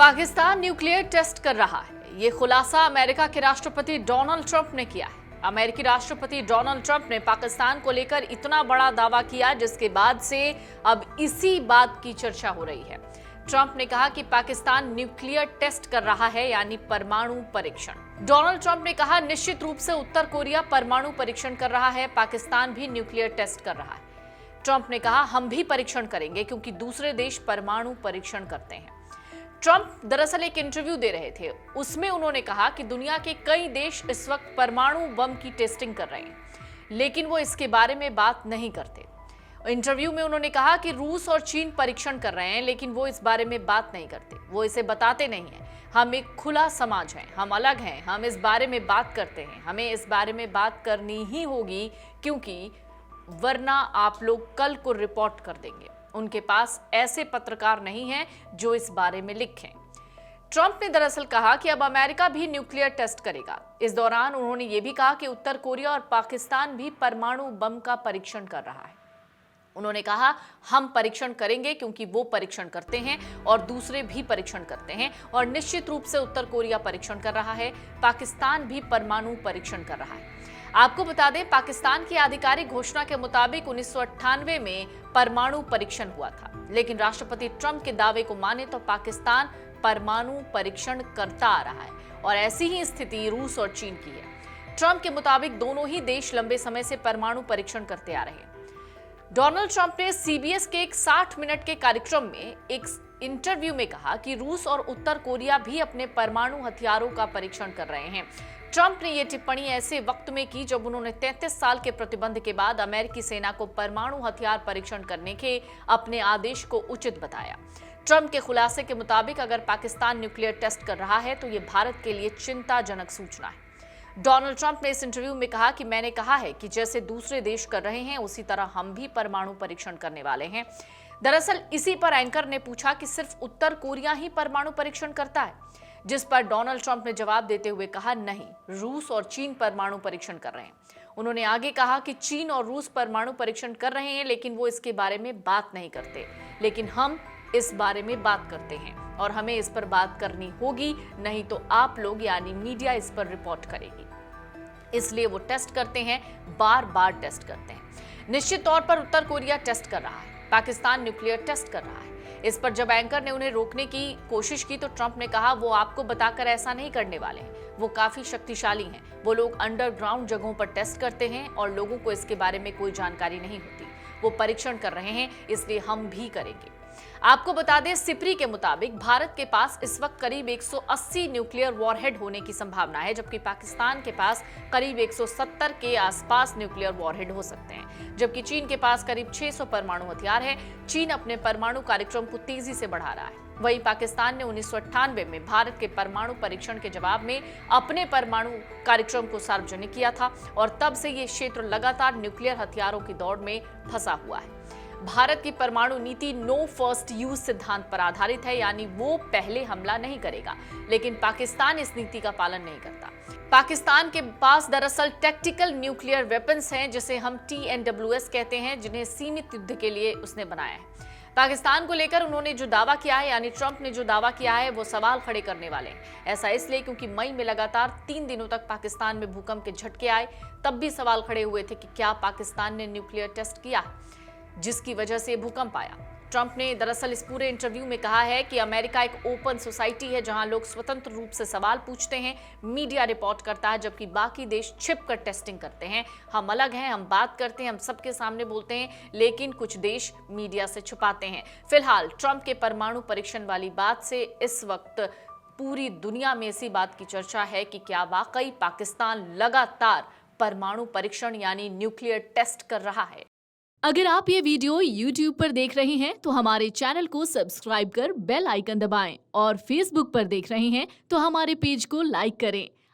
Pakistan nuclear test कर रहा है। ये खुलासा अमेरिका के राष्ट्रपति डोनाल्ड ट्रंप ने किया है। अमेरिकी राष्ट्रपति डोनाल्ड ट्रंप ने पाकिस्तान को लेकर इतना बड़ा दावा किया जिसके बाद से अब इसी बात की चर्चा हो रही है। ट्रंप ने कहा कि पाकिस्तान न्यूक्लियर टेस्ट कर रहा है, यानी परमाणु परीक्षण। डोनाल्ड ट्रंप ने कहा, निश्चित रूप से उत्तर कोरिया परमाणु परीक्षण कर रहा है, पाकिस्तान भी न्यूक्लियर टेस्ट कर रहा है। ट्रंप ने कहा, हम भी परीक्षण करेंगे क्योंकि दूसरे देश परमाणु परीक्षण करते हैं। ट्रंप दरअसल एक इंटरव्यू दे रहे थे, उसमें उन्होंने कहा कि दुनिया के कई देश इस वक्त परमाणु बम की टेस्टिंग कर रहे हैं, लेकिन वो इसके बारे में बात नहीं करते। इंटरव्यू में उन्होंने कहा कि रूस और चीन परीक्षण कर रहे हैं, लेकिन वो इस बारे में बात नहीं करते, वो इसे बताते नहीं हैं। हम एक खुला समाज हैं, हम अलग हैं, हम इस बारे में बात करते हैं, हमें इस बारे में बात करनी ही होगी, क्योंकि वरना आप लोग कल को रिपोर्ट कर देंगे। उनके पास ऐसे पत्रकार नहीं हैं जो इस बारे में लिखें। ट्रंप ने दरअसल कहा कि अब अमेरिका भी न्यूक्लियर टेस्ट करेगा। इस दौरान उन्होंने ये भी कहा कि उत्तर कोरिया और पाकिस्तान भी परमाणु बम का परीक्षण कर रहा है। उन्होंने कहा, हम परीक्षण करेंगे क्योंकि वो परीक्षण करते हैं और दूसरे भी परीक्षण करते हैं, और निश्चित रूप से उत्तर कोरिया परीक्षण कर रहा है, पाकिस्तान भी परमाणु परीक्षण कर रहा है। आपको बता दें, पाकिस्तान की आधिकारिक घोषणा के मुताबिक 1998 में परमाणु परीक्षण हुआ था, लेकिन राष्ट्रपति ट्रंप के दावे को माने तो पाकिस्तान परमाणु परीक्षण करता आ रहा है, और ऐसी ही स्थिति रूस और चीन की है। ट्रंप के मुताबिक दोनों ही देश लंबे समय से परमाणु परीक्षण करते आ रहे हैं। डोनाल्ड ट्रंप ने सीबीएस के एक 60 मिनट के कार्यक्रम में एक इंटरव्यू में कहा कि रूस और उत्तर कोरिया भी अपने परमाणु हथियारों का परीक्षण कर रहे हैं। ट्रंप ने यह टिप्पणी ऐसे वक्त में की जब उन्होंने 33 साल के प्रतिबंध के बाद अमेरिकी सेना को परमाणु हथियार परीक्षण करने के अपने आदेश को उचित बताया। ट्रंप के खुलासे के मुताबिक अगर पाकिस्तान न्यूक्लियर टेस्ट कर रहा है तो ये भारत के लिए चिंताजनक सूचना है। डोनाल्ड ट्रंप ने इस इंटरव्यू में कहा कि मैंने कहा है कि जैसे दूसरे देश कर रहे हैं उसी तरह हम भी परमाणु परीक्षण करने वाले हैं। दरअसल इसी पर एंकर ने पूछा कि सिर्फ उत्तर कोरिया ही परमाणु परीक्षण करता है, जिस पर डोनाल्ड ट्रंप ने जवाब देते हुए कहा, नहीं, रूस और चीन परमाणु परीक्षण कर रहे हैं। उन्होंने आगे कहा कि चीन और रूस परमाणु परीक्षण कर रहे हैं, लेकिन वो इसके बारे में बात नहीं करते, लेकिन हम इस बारे में बात करते हैं और हमें इस पर बात करनी होगी, नहीं तो आप लोग यानी मीडिया इस पर रिपोर्ट करेगी। इसलिए वो टेस्ट करते हैं, बार बार टेस्ट करते हैं। निश्चित तौर पर उत्तर कोरिया टेस्ट कर रहा है, पाकिस्तान न्यूक्लियर टेस्ट कर रहा है। इस पर जब एंकर ने उन्हें रोकने की कोशिश की तो ट्रंप ने कहा, वो आपको बताकर ऐसा नहीं करने वाले हैं, वो काफी शक्तिशाली हैं, वो लोग अंडरग्राउंड जगहों पर टेस्ट करते हैं और लोगों को इसके बारे में कोई जानकारी नहीं होती। वो परीक्षण कर रहे हैं, इसलिए हम भी करेंगे। आपको बता दें, सिप्री के मुताबिक भारत के पास इस वक्त करीब 180 न्यूक्लियर वॉरहेड होने की संभावना है, जबकि पाकिस्तान के पास करीब 170 के आसपास न्यूक्लियर वॉरहेड हो सकते हैं, जबकि चीन के पास करीब 600 परमाणु हथियार है। चीन अपने परमाणु कार्यक्रम को तेजी से बढ़ा रहा है। वहीं पाकिस्तान ने 1998 में भारत के परमाणु परीक्षण के जवाब में अपने परमाणु कार्यक्रम को सार्वजनिक किया था, और तब से ये क्षेत्र लगातार न्यूक्लियर हथियारों की दौड़ में फंसा हुआ है। भारत की परमाणु नीति नो फर्स्ट यूज सिद्धांत पर आधारित है, यानी वो पहले हमला नहीं करेगा, लेकिन पाकिस्तान इस नीति का पालन नहीं करता। पाकिस्तान के पास दरअसल टैक्टिकल न्यूक्लियर वेपन्स हैं, जिसे हम TNWS कहते हैं, जिन्हें सीमित युद्ध के लिए उसने बनाया है। पाकिस्तान को लेकर उन्होंने जो दावा किया है, यानी ट्रंप ने जो दावा किया है, वो सवाल खड़े करने वाले हैं। ऐसा इसलिए क्योंकि मई में लगातार 3 दिनों तक पाकिस्तान में भूकंप के झटके आए, तब भी सवाल खड़े हुए थे कि क्या पाकिस्तान ने न्यूक्लियर टेस्ट किया, जिसकी वजह से भूकंप आया। ट्रंप ने दरअसल इस पूरे इंटरव्यू में कहा है कि अमेरिका एक ओपन सोसाइटी है, जहां लोग स्वतंत्र रूप से सवाल पूछते हैं, मीडिया रिपोर्ट करता है, जबकि बाकी देश छिपकर टेस्टिंग करते हैं। हम अलग हैं, हम बात करते हैं, हम सबके सामने बोलते हैं, लेकिन कुछ देश मीडिया से छुपाते हैं। फिलहाल ट्रंप के परमाणु परीक्षण वाली बात से इस वक्त पूरी दुनिया में इसी बात की चर्चा है कि क्या वाकई पाकिस्तान लगातार परमाणु परीक्षण यानी न्यूक्लियर टेस्ट कर रहा है। अगर आप ये वीडियो YouTube पर देख रहे हैं तो हमारे चैनल को सब्सक्राइब कर बेल आइकन दबाएं, और Facebook पर देख रहे हैं तो हमारे पेज को लाइक करें।